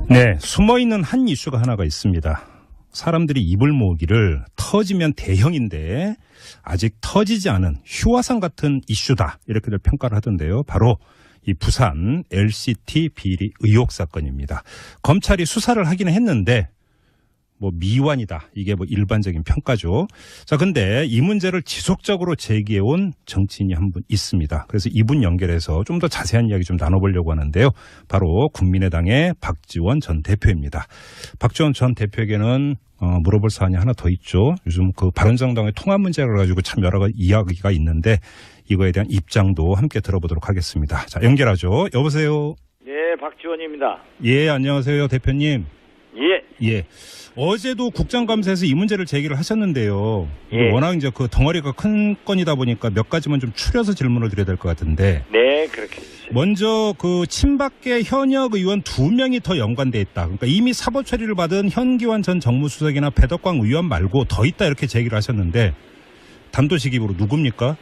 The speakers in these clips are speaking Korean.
네, 숨어있는 한 이슈가 하나가 있습니다. 사람들이 입을 모으기를 터지면 대형인데 아직 터지지 않은 휴화상 같은 이슈다 이렇게들 평가를 하던데요. 바로 이 부산 LCT 비리 의혹 사건입니다. 검찰이 수사를 하기는 했는데 뭐 미완이다. 이게 뭐 일반적인 평가죠. 자, 근데 이 문제를 지속적으로 제기해온 정치인이 한 분 있습니다. 그래서 이분 연결해서 좀 더 자세한 이야기 좀 나눠보려고 하는데요. 바로 국민의당의 박지원 전 대표입니다. 박지원 전 대표에게는 물어볼 사안이 하나 더 있죠. 요즘 그 바른정당의 통합 문제를 가지고 참 여러 가지 이야기가 있는데 이거에 대한 입장도 함께 들어보도록 하겠습니다. 자, 연결하죠. 여보세요. 네, 박지원입니다. 예, 안녕하세요, 대표님. 예. 예. 어제도 국정감사에서 이 문제를 제기를 하셨는데요. 예. 워낙 이제 그 덩어리가 큰 건이다 보니까 몇 가지만 좀 추려서 질문을 드려야 될 것 같은데. 네, 그렇게 해주세요. 먼저 그 친박계 현역 의원 2명이 더 연관돼 있다. 그러니까 이미 사법 처리를 받은 현기환 전 정무수석이나 배덕광 의원 말고 더 있다 이렇게 제기를 하셨는데 단도직입으로 누굽니까?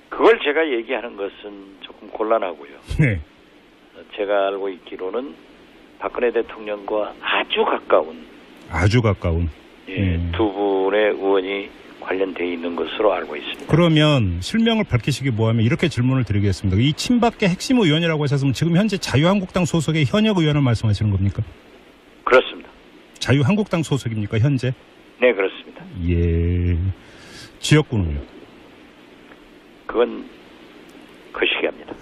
그걸 제가 얘기하는 것은 조금 곤란하고요. 네. 제가 알고 있기로는 박근혜 대통령과 아주 가까운 두 분의 의원이 관련되어 있는 것으로 알고 있습니다. 그러면 실명을 밝히시기 뭐하면 이렇게 질문을 드리겠습니다. 이 친박계 핵심 의원이라고 하셨으면 지금 현재 자유한국당 소속의 현역 의원을 말씀하시는 겁니까? 그렇습니다. 자유한국당 소속입니까 현재? 네, 그렇습니다. 예. 지역구는요? 그건 거시기합니다.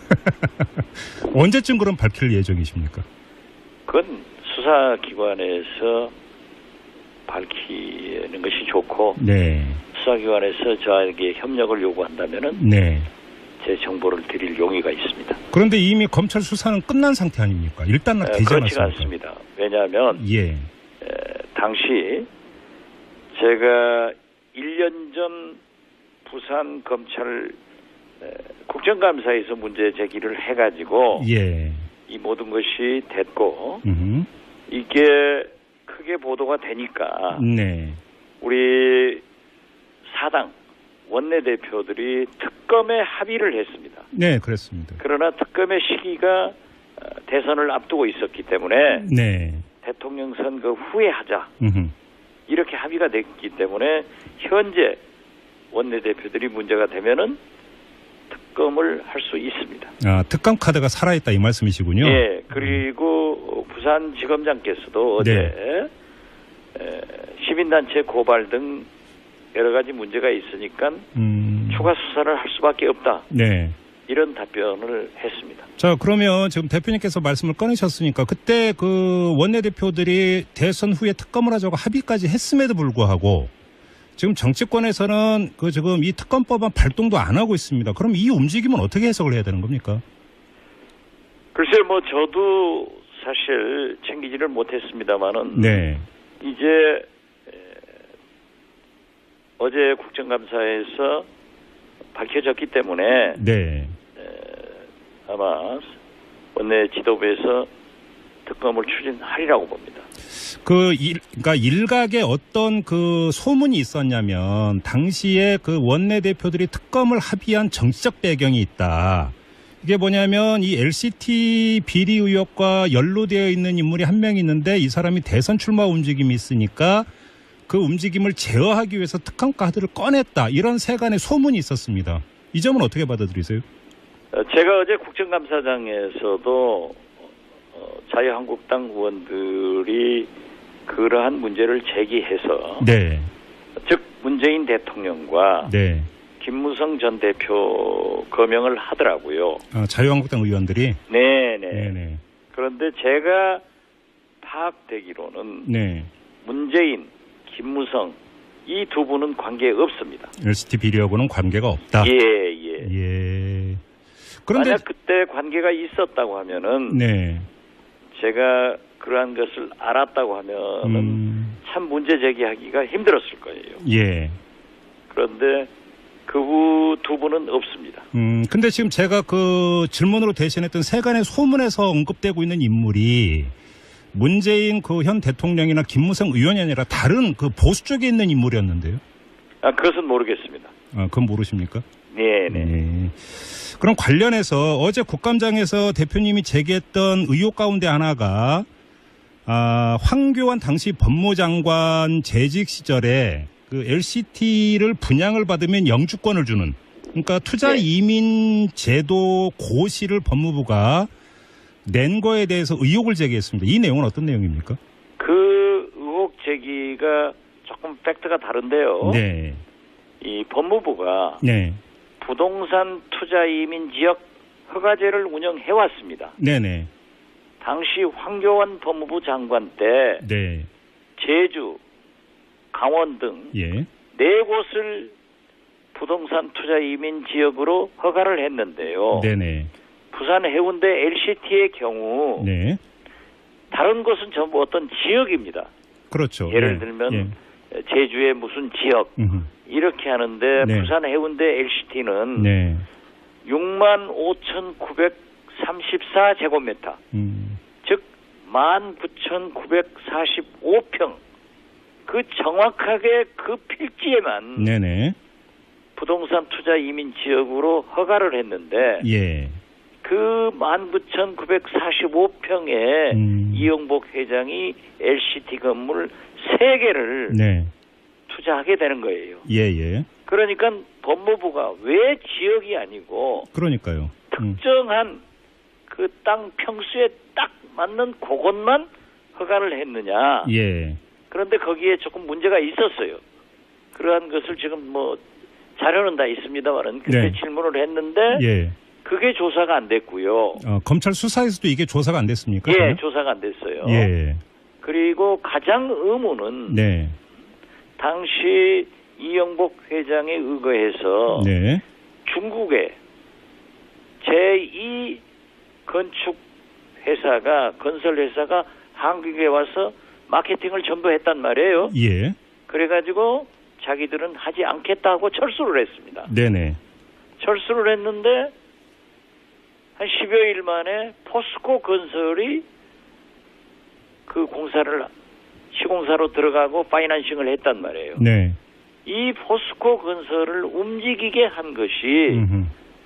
언제쯤 그럼 밝힐 예정이십니까? 그건 수사기관에서 밝히는 것이 좋고, 네. 수사기관에서 저에게 협력을 요구한다면은 네. 제 정보를 드릴 용의가 있습니다. 그런데 이미 검찰 수사는 끝난 상태 아닙니까? 일단 되지 그렇지가 않습니까? 않습니다. 왜냐하면 예. 당시 제가 1년 전 부산 검찰 국정감사에서 문제 제기를 해가지고 예. 이 모든 것이 됐고 이게 크게 보도가 되니까 네. 우리 사당 원내대표들이 특검에 합의를 했습니다. 네, 그렇습니다. 그러나 특검의 시기가 대선을 앞두고 있었기 때문에 네. 대통령 선거 후에 하자 이렇게 합의가 됐기 때문에 현재 원내대표들이 문제가 되면은 특검을 할 수 있습니다. 아, 특검 카드가 살아있다 이 말씀이시군요. 예, 그리고 부산지검장께서도 어제 네. 시민단체 고발 등 여러 가지 문제가 있으니까 추가 수사를 할 수밖에 없다. 네. 이런 답변을 했습니다. 자, 그러면 지금 대표님께서 말씀을 꺼내셨으니까 그때 그 원내대표들이 대선 후에 특검을 하자고 합의까지 했음에도 불구하고 지금 정치권에서는 그 지금 이 특검법안 발동도 안 하고 있습니다. 그럼 이 움직임은 어떻게 해석을 해야 되는 겁니까? 글쎄요, 뭐 저도 사실 챙기지를 못했습니다만은 네. 이제 어제 국정감사에서 밝혀졌기 때문에 네. 아마 원내 지도부에서 특검을 추진하리라고 봅니다. 그러니까 일각에 어떤 그 소문이 있었냐면 당시에 그 원내대표들이 특검을 합의한 정치적 배경이 있다. 이게 뭐냐면 이 LCT 비리 의혹과 연루되어 있는 인물이 한 명 있는데 이 사람이 대선 출마 움직임이 있으니까 그 움직임을 제어하기 위해서 특검 카드를 꺼냈다. 이런 세간의 소문이 있었습니다. 이 점은 어떻게 받아들이세요? 제가 어제 국정감사장에서도 자유한국당 의원들이 그러한 문제를 제기해서 네. 즉 문재인 대통령과 네. 김무성 전 대표 거명을 하더라고요. 자유한국당 의원들이? 네네. 네네. 그런데 제가 파악되기로는 네. 문재인, 김무성 이 두 분은 관계 없습니다. LCT 비리하고는 관계가 없다? 예. 그런데 만약 그때 관계가 있었다고 하면은 네. 제가 그러한 것을 알았다고 하면은 참 문제 제기하기가 힘들었을 거예요. 예. 그런데 그 두 분은 없습니다. 근데 지금 제가 그 질문으로 대신했던 세간의 소문에서 언급되고 있는 인물이 문재인 그 현 대통령이나 김무성 의원이 아니라 다른 그 보수 쪽에 있는 인물이었는데요. 그것은 모르겠습니다. 그건 모르십니까? 네네. 네. 그럼 관련해서 어제 국감장에서 대표님이 제기했던 의혹 가운데 하나가 황교안 당시 법무장관 재직 시절에 그 LCT를 분양을 받으면 영주권을 주는, 그러니까 투자 이민 제도 고시를 법무부가 낸 거에 대해서 의혹을 제기했습니다. 이 내용은 어떤 내용입니까? 그 의혹 제기가 조금 팩트가 다른데요. 네. 이 법무부가 네. 부동산 투자 이민 지역 허가제를 운영해 왔습니다. 네네. 당시 황교안 법무부 장관 때 네. 제주, 강원 등 예. 4곳을 부동산 투자 이민 지역으로 허가를 했는데요. 네네. 부산 해운대 LCT의 경우 네. 다른 곳은 전부 어떤 지역입니다. 그렇죠. 예를 예. 들면 예. 제주의 무슨 지역 이렇게 하는데 네. 부산 해운대 LCT는 네. 65,934제곱미터 즉 19,945평 그 정확하게 그 필지에만 네네. 부동산 투자 이민 지역으로 허가를 했는데 예. 그 19,945평에 이영복 회장이 LCT 건물 3개를 네. 투자하게 되는 거예요. 예예. 그러니까 법무부가 왜 지역이 아니고 그러니까요. 특정한 그 땅 평수에 딱 맞는 그곳만 허가를 했느냐. 예. 그런데 거기에 조금 문제가 있었어요. 그러한 것을 지금 뭐 자료는 다 있습니다만은 그때 네. 질문을 했는데 예. 그게 조사가 안 됐고요. 검찰 수사에서도 이게 조사가 안 됐습니까? 예, 그러면? 조사가 안 됐어요. 예. 그리고 가장 의문은 네. 당시 이영복 회장에 의거해서 네. 중국의 제2 건축 회사가 건설 회사가 한국에 와서 마케팅을 전부 했단 말이에요. 예. 그래가지고 자기들은 하지 않겠다고 철수를 했습니다. 네네. 철수를 했는데 한 10여일 만에 포스코 건설이 그 공사를 시공사로 들어가고 파이낸싱을 했단 말이에요. 네. 이 포스코 건설을 움직이게 한 것이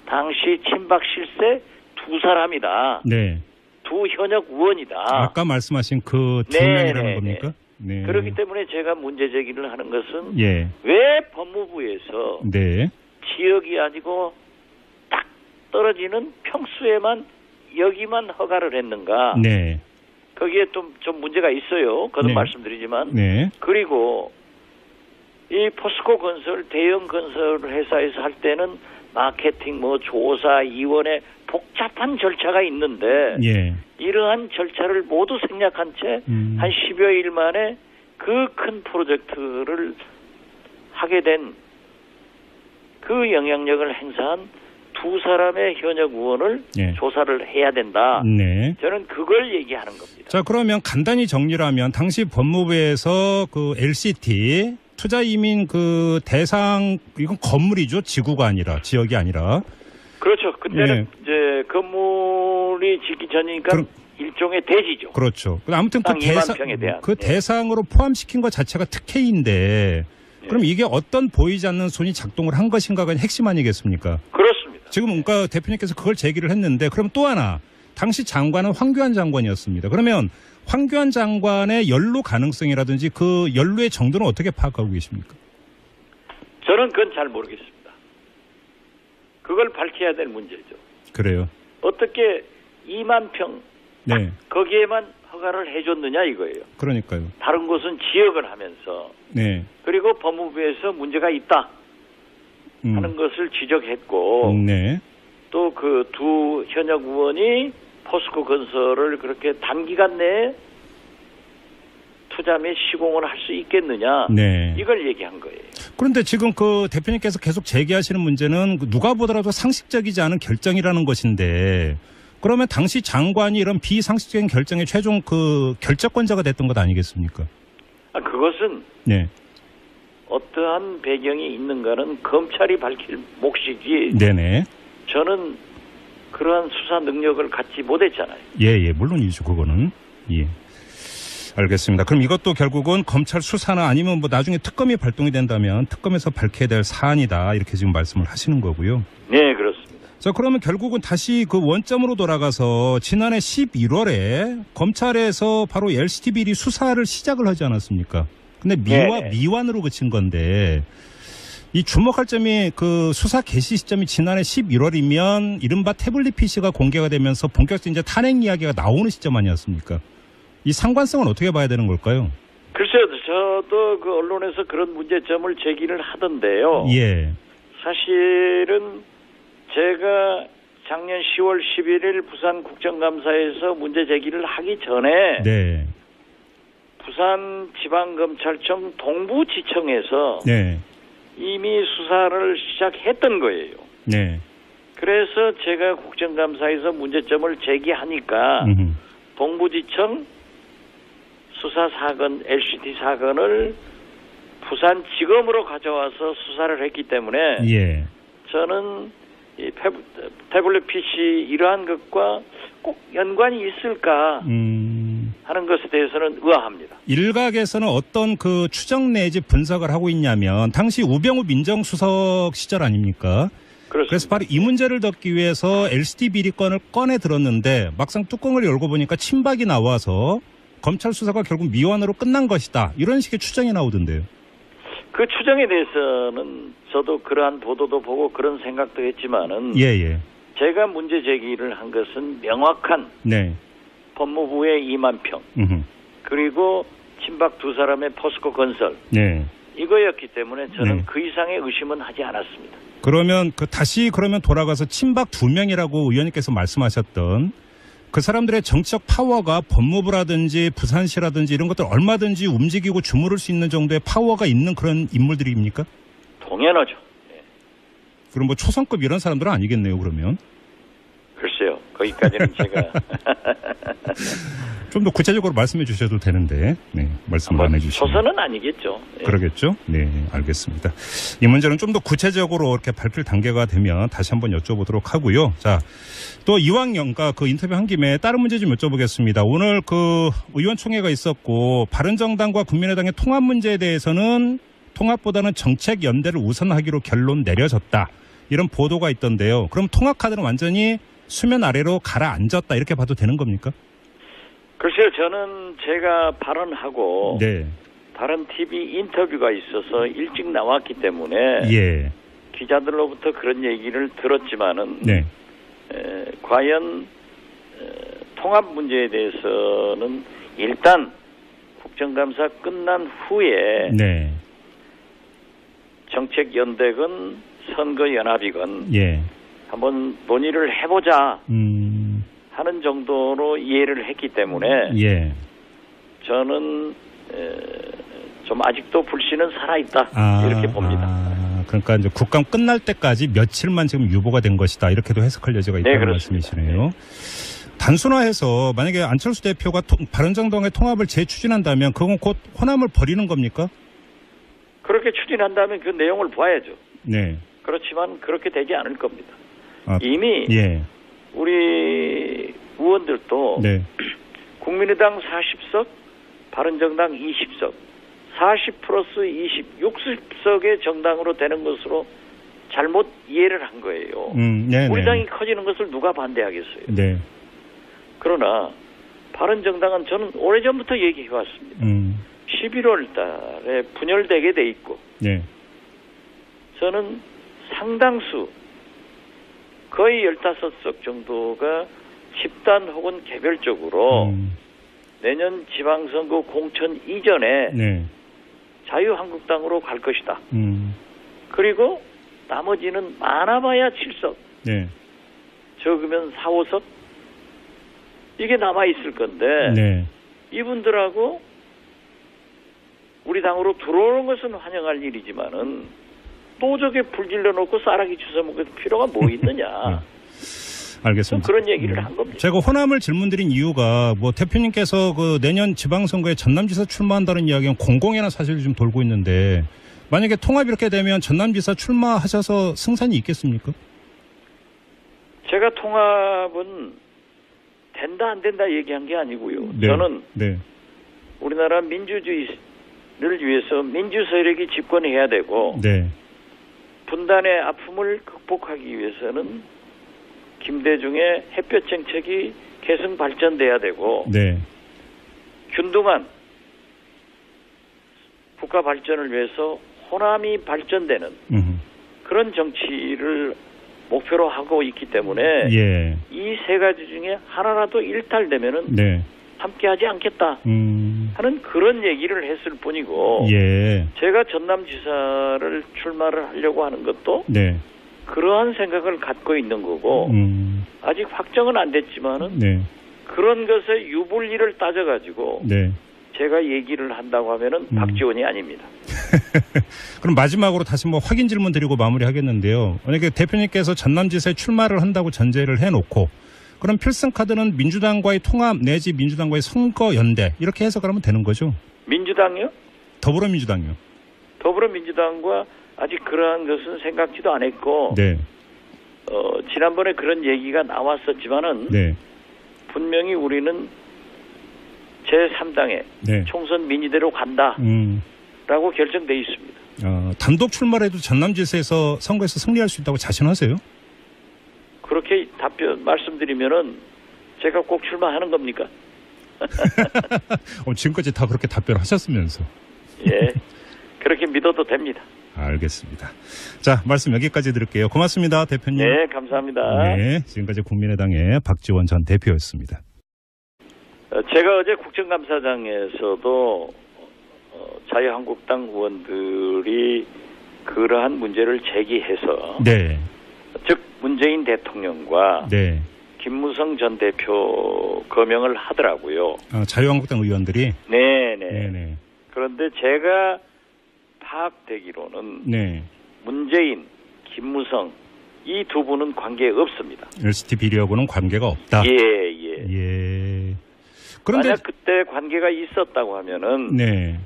당시 친박 실세 2사람이다. 네. 2 현역 의원이다. 아까 말씀하신 그 두 네, 명이라는 네, 겁니까? 네. 그렇기 때문에 제가 문제 제기를 하는 것은 예. 왜 법무부에서 네. 지역이 아니고 딱 떨어지는 평수에만 여기만 허가를 했는가? 네. 거기에 좀 문제가 있어요. 거듭 네. 말씀드리지만. 네. 그리고 이 포스코 건설 대형 건설 회사에서 할 때는 마케팅 뭐 조사 이원에 복잡한 절차가 있는데 예. 이러한 절차를 모두 생략한 채 한 10여일 만에 그 큰 프로젝트를 하게 된 그 영향력을 행사한 2사람의 현역 의원을 예. 조사를 해야 된다. 네. 저는 그걸 얘기하는 겁니다. 자, 그러면 간단히 정리를 하면 당시 법무부에서 그 LCT 투자 이민 그 대상, 이건 건물이죠. 지구가 아니라, 지역이 아니라. 그렇죠. 그때는 예. 이제 건물이 짓기 전이니까 일종의 대지죠. 그렇죠. 아무튼 그 땅 2만 평에 대한. 그 대상으로 포함시킨 것 자체가 특혜인데, 그럼 이게 어떤 보이지 않는 손이 작동을 한 것인가가 핵심 아니겠습니까? 그렇습니다. 지금 그러니까 대표님께서 그걸 제기를 했는데, 그럼 또 하나, 당시 장관은 황교안 장관이었습니다. 그러면 황교안 장관의 연루 가능성이라든지 그 연루의 정도는 어떻게 파악하고 계십니까? 저는 그건 잘 모르겠습니다. 그걸 밝혀야 될 문제죠. 그래요. 어떻게 2만 평 네. 거기에만 허가를 해줬느냐 이거예요. 그러니까요. 다른 곳은 지역을 하면서 네. 그리고 법무부에서 문제가 있다 하는 것을 지적했고 네. 또 그 2 현역 의원이 포스코 건설을 그렇게 단기간 내에 투자 및 시공을 할 수 있겠느냐 네. 이걸 얘기한 거예요. 그런데 지금 그 대표님께서 계속 제기하시는 문제는 누가 보더라도 상식적이지 않은 결정이라는 것인데, 그러면 당시 장관이 이런 비상식적인 결정의 최종 그 결정권자가 됐던 것 아니겠습니까? 그것은 네. 어떠한 배경이 있는가는 검찰이 밝힐 몫이지. 네네. 저는 그러한 수사 능력을 갖지 못했잖아요. 예, 물론이죠, 그거는. 예. 알겠습니다. 그럼 이것도 결국은 검찰 수사나 아니면 뭐 나중에 특검이 발동이 된다면 특검에서 밝혀야 될 사안이다. 이렇게 지금 말씀을 하시는 거고요. 네, 그렇습니다. 자, 그러면 결국은 다시 그 원점으로 돌아가서 지난해 11월에 검찰에서 바로 LCT 비리 수사를 시작을 하지 않았습니까? 근데 미완으로 그친 건데 이 주목할 점이 그 수사 개시 시점이 지난해 11월이면 이른바 태블릿 PC가 공개가 되면서 본격적인 이제 탄핵 이야기가 나오는 시점 아니었습니까? 이 상관성은 어떻게 봐야 되는 걸까요? 글쎄요, 저도 그 언론에서 그런 문제점을 제기를 하던데요. 예. 사실은 제가 작년 10월 11일 부산 국정감사에서 문제 제기를 하기 전에 네. 부산지방검찰청 동부지청에서 네. 이미 수사를 시작했던 거예요. 네. 그래서 제가 국정감사에서 문제점을 제기하니까 동부지청 수사사건, LCT 사건을 부산지검으로 가져와서 수사를 했기 때문에 예. 저는 이 태블릿 PC 이러한 것과 꼭 연관이 있을까 하는 것에 대해서는 의아합니다. 일각에서는 어떤 그 추정 내지 분석을 하고 있냐면 당시 우병우 민정수석 시절 아닙니까? 그렇습니다. 그래서 바로 이 문제를 덮기 위해서 LCT 비리건을 꺼내 들었는데 막상 뚜껑을 열고 보니까 친박이 나와서 검찰 수사가 결국 미완으로 끝난 것이다. 이런 식의 추정이 나오던데요. 그 추정에 대해서는 저도 그러한 보도도 보고 그런 생각도 했지만은 예. 제가 문제 제기를 한 것은 명확한 네. 법무부의 2만 평 그리고 친박 두 사람의 포스코 건설 네. 이거였기 때문에 저는 네. 그 이상의 의심은 하지 않았습니다. 그러면 다시 돌아가서 친박 2명이라고 의원님께서 말씀하셨던 그 사람들의 정치적 파워가 법무부라든지 부산시라든지 이런 것들 얼마든지 움직이고 주무를 수 있는 정도의 파워가 있는 그런 인물들입니까? 동연하죠. 네. 그럼 뭐 초선급 이런 사람들은 아니겠네요, 그러면? 글쎄요. 거기까지는 제가 좀 더 구체적으로 말씀해 주셔도 되는데 말씀을 안 해주시면. 초선은 아니겠죠. 네. 그러겠죠? 네, 알겠습니다. 이 문제는 좀 더 구체적으로 이렇게 밝힐 단계가 되면 다시 한번 여쭤보도록 하고요. 자, 또 이왕영과 그 인터뷰 한 김에 다른 문제 좀 여쭤보겠습니다. 오늘 그 의원총회가 있었고 바른정당과 국민의당의 통합 문제에 대해서는 통합보다는 정책 연대를 우선하기로 결론 내려졌다. 이런 보도가 있던데요. 그럼 통합 카드는 완전히 수면 아래로 가라앉았다 이렇게 봐도 되는 겁니까? 글쎄요. 저는 제가 발언하고 네. 다른 TV 인터뷰가 있어서 일찍 나왔기 때문에 예. 기자들로부터 그런 얘기를 들었지만은 네. 과연 통합 문제에 대해서는 일단 국정감사 끝난 후에 네. 정책연대건 선거연합이건 예. 한번 논의를 해보자 하는 정도로 이해를 했기 때문에 예. 저는 좀 아직도 불씨는 살아있다 이렇게 봅니다. 그러니까 이제 국감 끝날 때까지 며칠만 지금 유보가 된 것이다 이렇게도 해석할 여지가 있다는 말씀이시네요. 단순화해서 만약에 안철수 대표가 바른정당의 통합을 재추진한다면 그건 곧 호남을 버리는 겁니까? 그렇게 추진한다면 그 내용을 봐야죠. 네. 그렇지만 그렇게 되지 않을 겁니다. 이미 예. 우리 의원들도 네. 국민의당 40석, 바른정당 20석, 40 플러스 20, 60석의 정당으로 되는 것으로 잘못 이해를 한 거예요. 우리 당이 커지는 것을 누가 반대하겠어요. 네. 그러나 바른정당은 저는 오래전부터 얘기해왔습니다. 11월 달에 분열되게 돼 있고 네. 저는 상당수 거의 15석 정도가 집단 혹은 개별적으로 내년 지방선거 공천 이전에 네. 자유한국당으로 갈 것이다. 그리고 나머지는 많아봐야 7석. 네. 적으면 4, 5석. 이게 남아있을 건데 네. 이분들하고 우리 당으로 들어오는 것은 환영할 일이지만은 또 저게 불질러 놓고 쌀아기 주워 먹을 필요가 뭐 있느냐. 알겠습니다. 그런 얘기를 한 겁니다. 제가 호남을 질문드린 이유가 뭐 대표님께서 그 내년 지방선거에 전남지사 출마한다는 이야기는 공공연한 사실이 좀 돌고 있는데 만약에 통합이 이렇게 되면 전남지사 출마하셔서 승산이 있겠습니까? 제가 통합은 된다 안 된다 얘기한 게 아니고요. 네. 저는 네. 우리나라 민주주의를 위해서 민주 세력이 집권해야 되고 네. 분단의 아픔을 극복하기 위해서는 김대중의 햇볕 정책이 계속 발전돼야 되고 네. 균등한 국가 발전을 위해서 호남이 발전되는 그런 정치를 목표로 하고 있기 때문에 예. 이 세 가지 중에 하나라도 일탈되면은 네. 함께하지 않겠다 하는 그런 얘기를 했을 뿐이고 예. 제가 전남지사를 출마를 하려고 하는 것도 네. 그러한 생각을 갖고 있는 거고 아직 확정은 안 됐지만은 네. 그런 것의 유불리를 따져가지고 네. 제가 얘기를 한다고 하면은 박지원이 아닙니다. 그럼 마지막으로 다시 뭐 확인 질문 드리고 마무리하겠는데요. 만약에 대표님께서 전남지사에 출마를 한다고 전제를 해놓고 그럼 필승카드는 민주당과의 통합 내지 민주당과의 선거연대 이렇게 해석하면 되는 거죠? 민주당이요? 더불어민주당이요. 더불어민주당과 아직 그러한 것은 생각지도 안 했고 네. 지난번에 그런 얘기가 나왔었지만은 네. 분명히 우리는 제3당의 네. 총선 민의대로 간다라고 결정돼 있습니다. 단독 출마를 해도 전남지사에서 선거에서 승리할 수 있다고 자신하세요? 그렇게 말씀드리면은 제가 꼭 출마하는 겁니까? 지금까지 다 그렇게 답변하셨으면서. 예, 그렇게 믿어도 됩니다. 알겠습니다. 자, 말씀 여기까지 드릴게요. 고맙습니다, 대표님. 네, 감사합니다. 네, 지금까지 국민의당의 박지원 전 대표였습니다. 제가 어제 국정감사장에서도 자유한국당 의원들이 그러한 문제를 제기해서 네. 즉 문재인 대통령과 네. 김무성 전 대표 거명을 하더라고요. 자유한국당 의원들이? 네네. 그런데 제가 파악되기로는 네. 문재인, 김무성 이 두 분은 관계 없습니다. LCT 비리하고는 관계가 없다? 예. 그런데 만약 그때 관계가 있었다고 하면은 네.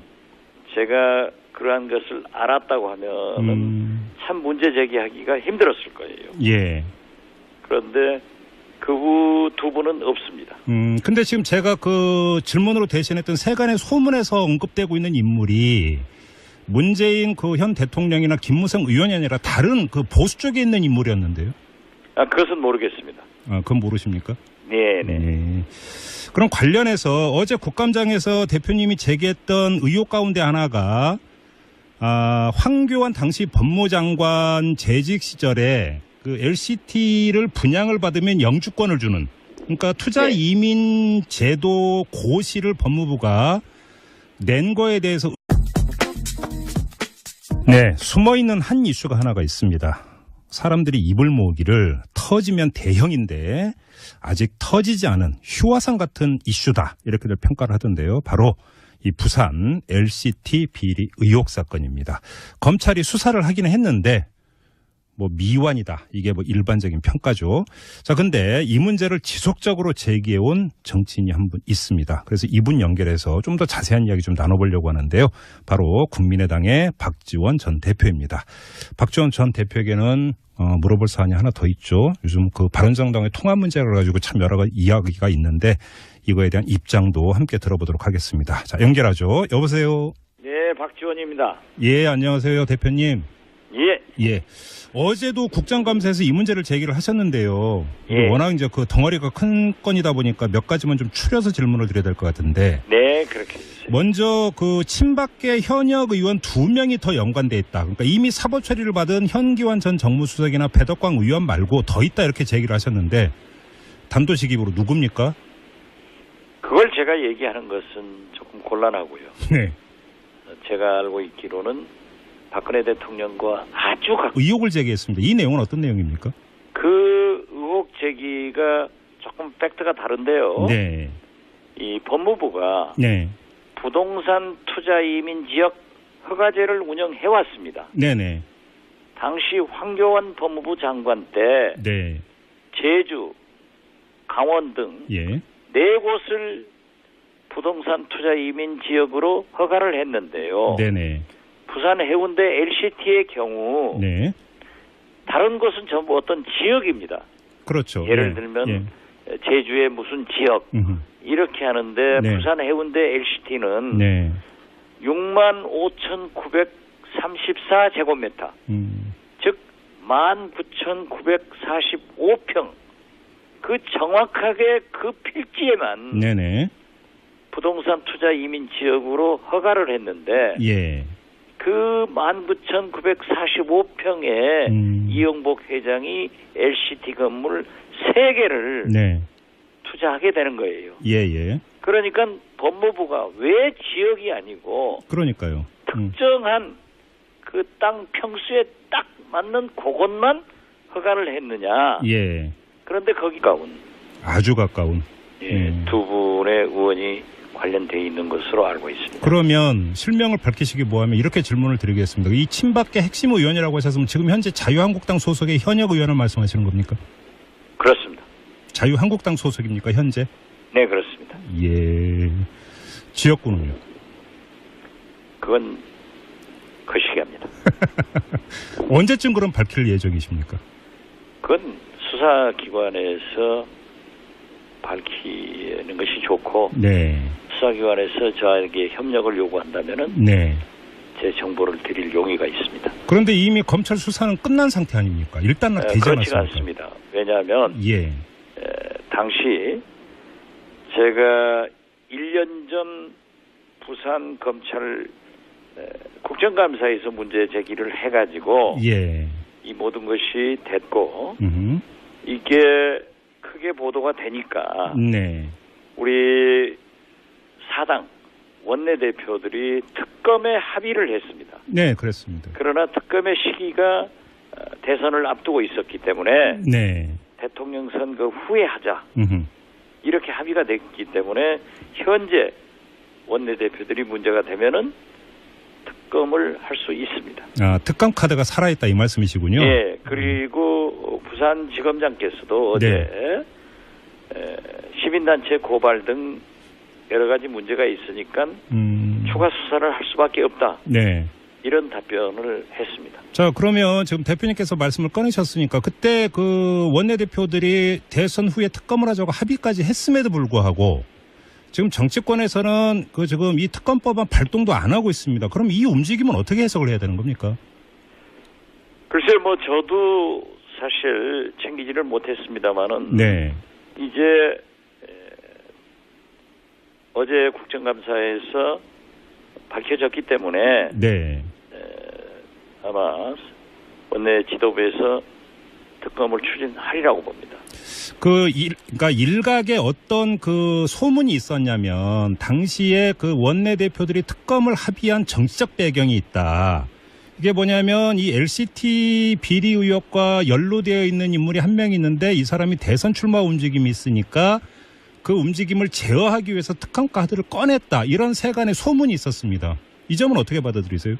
제가 그러한 것을 알았다고 하면은 참 문제 제기하기가 힘들었을 거예요. 예. 그런데 그 두 분은 없습니다. 근데 지금 제가 그 질문으로 대신했던 세간의 소문에서 언급되고 있는 인물이 문재인 그 현 대통령이나 김무성 의원이 아니라 다른 그 보수 쪽에 있는 인물이었는데요. 그것은 모르겠습니다. 그건 모르십니까? 네. 그럼 관련해서 어제 국감장에서 대표님이 제기했던 의혹 가운데 하나가 황교안 당시 법무장관 재직 시절에 그 LCT를 분양을 받으면 영주권을 주는 그러니까 투자 이민 제도 고시를 법무부가 낸 거에 대해서 네, 숨어있는 한 이슈가 하나가 있습니다. 사람들이 입을 모으기를 터지면 대형인데 아직 터지지 않은 휴화상 같은 이슈다 이렇게들 평가를 하던데요. 바로 이 부산 LCT 비리 의혹 사건입니다. 검찰이 수사를 하기는 했는데 뭐 미완이다. 이게 뭐 일반적인 평가죠. 자, 근데 이 문제를 지속적으로 제기해온 정치인이 한 분 있습니다. 그래서 이분 연결해서 좀 더 자세한 이야기 좀 나눠보려고 하는데요. 바로 국민의당의 박지원 전 대표입니다. 박지원 전 대표에게는 물어볼 사안이 하나 더 있죠. 요즘 그 바른정당의 통합 문제를 가지고 참 여러 가지 이야기가 있는데 이거에 대한 입장도 함께 들어보도록 하겠습니다. 자, 연결하죠. 여보세요. 네, 박지원입니다. 예, 안녕하세요, 대표님. 예. 어제도 국정감사에서 이 문제를 제기를 하셨는데요. 예. 워낙 이제 그 덩어리가 큰 건이다 보니까 몇 가지만 좀 추려서 질문을 드려야 될 것 같은데. 네, 그렇게 해주세요. 먼저 그 친박계 현역 의원 2명이 더 연관돼 있다. 그러니까 이미 사법 처리를 받은 현기환 전 정무수석이나 배덕광 의원 말고 더 있다 이렇게 제기를 하셨는데 단도직입으로 누굽니까? 그걸 제가 얘기하는 것은 조금 곤란하고요. 네. 제가 알고 있기로는 박근혜 대통령과 아주 의혹을 제기했습니다. 이 내용은 어떤 내용입니까? 그 의혹 제기가 조금 팩트가 다른데요. 네. 이 법무부가 네. 부동산 투자 이민 지역 허가제를 운영해 왔습니다. 네네. 당시 황교안 법무부 장관 때 네. 제주, 강원 등 예. 4곳을 부동산 투자 이민 지역으로 허가를 했는데요. 네네. 부산 해운대 LCT의 경우 네. 다른 곳은 전부 어떤 지역입니다. 그렇죠. 예를 들면 제주의 무슨 지역, 이렇게 하는데 네. 부산 해운대 LCT는 네. 65,934제곱미터, 즉 19,945평, 그 정확하게 그 필지에만 네네. 부동산 투자 이민 지역으로 허가를 했는데 예. 그 19,945평에 이영복 회장이 LCT 건물 3개를 네. 투자하게 되는 거예요. 예예. 그러니까 법무부가 왜 지역이 아니고 그러니까요. 특정한 그 땅 평수에 딱 맞는 그것만 허가를 했느냐. 예. 그런데 거기 가운 아주 가까운. 두 분의 의원이 관련돼 있는 것으로 알고 있습니다. 그러면 실명을 밝히시기 뭐하면 이렇게 질문을 드리겠습니다. 이 친박계 핵심 의원이라고 하셨으면 지금 현재 자유한국당 소속의 현역 의원을 말씀하시는 겁니까? 그렇습니다. 자유한국당 소속입니까 현재? 네, 그렇습니다. 예. 지역구는요? 그건 거시기합니다. 언제쯤 그럼 밝힐 예정이십니까? 그건 수사기관에서 밝히는 것이 좋고 네. 수사기관에서 저에게 협력을 요구한다면은 네. 제 정보를 드릴 용의가 있습니다. 그런데 이미 검찰 수사는 끝난 상태 아닙니까? 일단 되지 그렇지가 않았습니까? 않습니다. 왜냐하면 예. 당시 제가 1년 전 부산 검찰 국정감사에서 문제 제기를 해가지고 예. 이 모든 것이 됐고 이게 크게 보도가 되니까 네. 우리 사당 원내대표들이 특검에 합의를 했습니다. 네, 그렇습니다. 그러나 특검의 시기가 대선을 앞두고 있었기 때문에 네. 대통령 선거 후에 하자. 음흠. 이렇게 합의가 됐기 때문에 현재 원내대표들이 문제가 되면은 특검을 할 수 있습니다. 아, 특검 카드가 살아있다 이 말씀이시군요. 예, 그리고 부산지검장께서도 어제 시민단체 고발 등 여러 가지 문제가 있으니까 추가 수사를 할 수밖에 없다. 네. 이런 답변을 했습니다. 자, 그러면 지금 대표님께서 말씀을 꺼내셨으니까 그때 그 원내대표들이 대선 후에 특검을 하자고 합의까지 했음에도 불구하고 지금 정치권에서는 그 지금 이 특검법안 발동도 안 하고 있습니다. 그럼 이 움직임은 어떻게 해석을 해야 되는 겁니까? 글쎄요, 뭐 저도 사실 챙기지를 못했습니다만은 네. 이제 어제 국정감사에서 밝혀졌기 때문에 네. 아마 원내 지도부에서 특검을 추진하리라고 봅니다. 그러니까 일각에 어떤 그 소문이 있었냐면 당시에 그 원내대표들이 특검을 합의한 정치적 배경이 있다. 이게 뭐냐면 이 LCT 비리 의혹과 연루되어 있는 인물이 한 명 있는데 이 사람이 대선 출마 움직임이 있으니까 그 움직임을 제어하기 위해서 특검 카드를 꺼냈다. 이런 세간의 소문이 있었습니다. 이 점은 어떻게 받아들이세요?